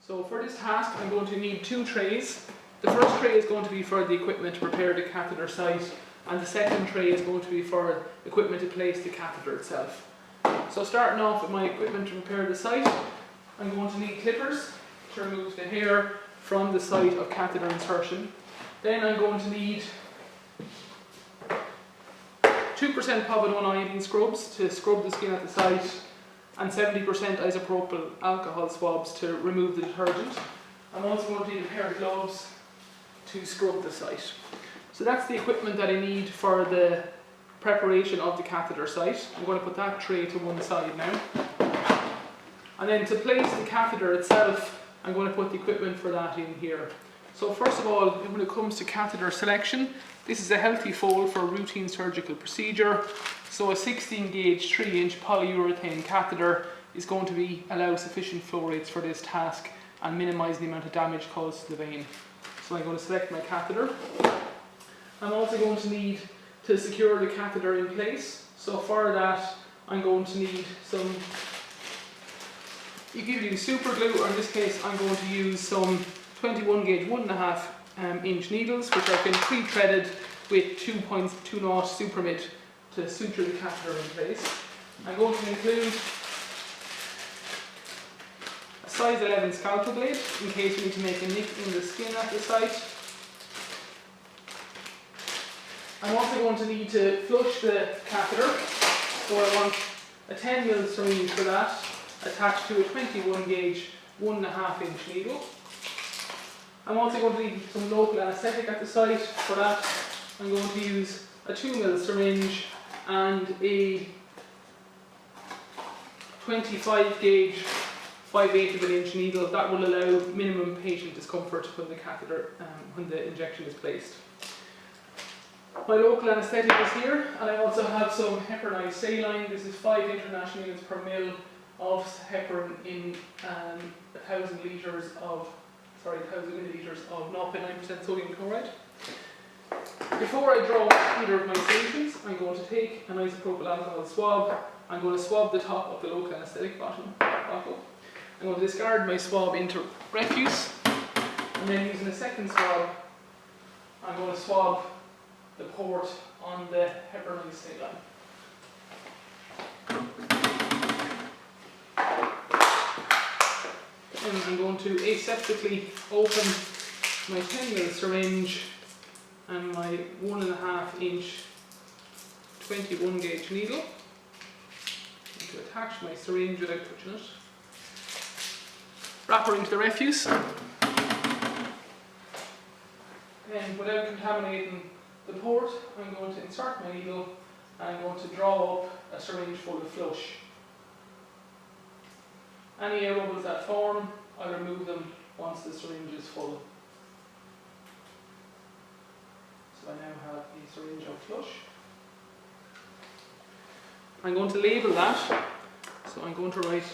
So for this task I'm going to need two trays. The first tray is going to be for the equipment to prepare the catheter site, and the second tray is going to be for equipment to place the catheter itself. So starting off with my equipment to prepare the site, I'm going to need clippers to remove the hair from the site of catheter insertion. Then I'm going to need 2% povidone iodine scrubs to scrub the skin at the site, and 70% isopropyl alcohol swabs to remove the detergent. I'm also going to need a pair of gloves to scrub the site. So that's the equipment that I need for the preparation of the catheter site. I'm going to put that tray to one side now. And then to place the catheter itself, I'm going to put the equipment for that in here. So first of all, when it comes to catheter selection, this is a healthy foal for a routine surgical procedure. So a 16 gauge 3-inch polyurethane catheter is going to allow sufficient flow rates for this task and minimise the amount of damage caused to the vein. So I'm going to select my catheter. I'm also going to need to secure the catheter in place. So for that, I'm going to need some, you can use super glue, or in this case I'm going to use some 21 gauge 1.5 inch needles, which have been pre-threaded with 2.20 super mid to suture the catheter in place. I'm going to include a size 11 scalpel blade in case you need to make a nick in the skin at the site. I'm also going to need to flush the catheter, so I want a 10mm syringe for that, attached to a 21 gauge 1.5 inch needle. I'm also going to need some local anaesthetic at the site. For that, I'm going to use a 2mm syringe and a 25 gauge 5/8 inch needle. That will allow minimum patient discomfort when the catheter, when the injection is placed. My local anaesthetic is here, and I also have some heparinized saline. This is 5 international units per mil of heparin in 1,000 milliliters of 0.9% sodium chloride. Before I draw either of my stations, I'm going to take an isopropyl alcohol swab. I'm going to swab the top of the local anaesthetic bottle. I'm going to discard my swab into refuse, and then using a second swab, I'm going to swab the port on the heparinized saline. And I'm going to aseptically open my 10mm syringe and my 1.5 inch 21 gauge needle. I'm going to attach my syringe without touching it. Wrap her into the refuse. And without contaminating the port, I'm going to insert my needle and I'm going to draw up a syringe full of flush. Any air bubbles that form, I'll remove them once the syringe is full. So I now have a syringe of flush. I'm going to label that, so I'm going to write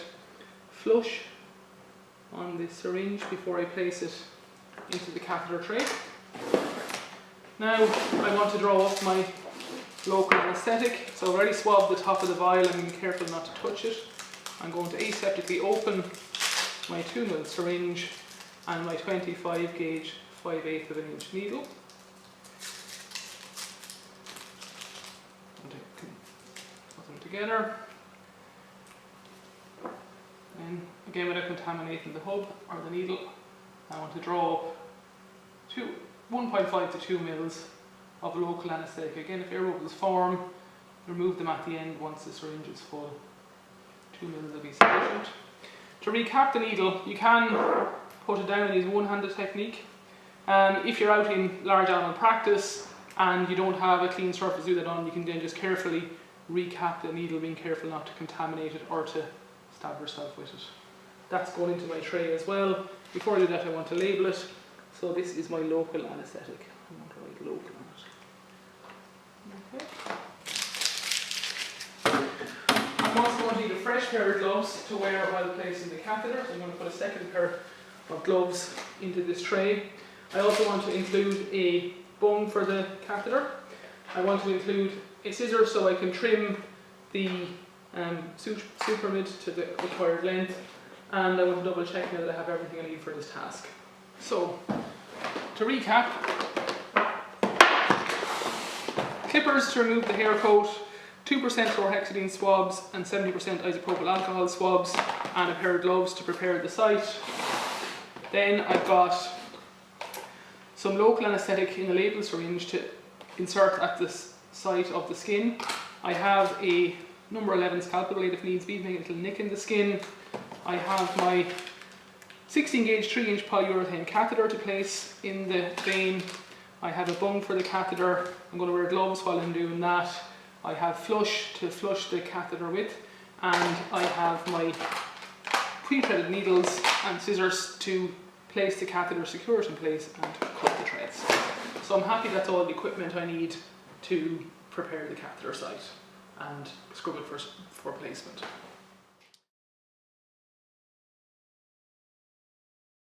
flush on the syringe before I place it into the catheter tray. Now I want to draw up my local anaesthetic. So I've already swabbed the top of the vial and be careful not to touch it. I'm going to aseptically open my 2mm syringe and my 25 gauge 5/8 inch needle. Put them together. And again, without contaminating the hub or the needle, I want to draw up 1.5 to 2 mils of local anaesthetic. Again, if air bubbles form, remove them at the end once the syringe is full. 2 mils will be sufficient. To recap the needle, you can put it down and use one-handed technique. If you're out in large animal practice and you don't have a clean surface to do that on, you can then just carefully recap the needle, being careful not to contaminate it or to stab yourself with it. That's going into my tray as well. Before I do that, I want to label it. So this is my local anaesthetic. I want to write local on it. Okay. I'm also going to need a fresh pair of gloves to wear while placing the catheter. So I'm going to put a second pair of gloves into this tray. I also want to include a bung for the catheter. I want to include a scissor so I can trim the super mid to the required length. and I want to double check now that I have everything I need for this task. So, to recap, clippers to remove the hair coat, 2% chlorhexidine swabs and 70% isopropyl alcohol swabs, and a pair of gloves to prepare the site. Then I've got some local anaesthetic in a label syringe to insert at the site of the skin. I have a number 11 scalpel blade if needs be, make a little nick in the skin. I have my 16 gauge 3-inch polyurethane catheter to place in the vein. I have a bung for the catheter. I'm going to wear gloves while I'm doing that. I have flush to flush the catheter with, and I have my pre-threaded needles and scissors to place the catheter, secure it in place and cut the threads. So I'm happy that's all the equipment I need to prepare the catheter site and scrub it for placement.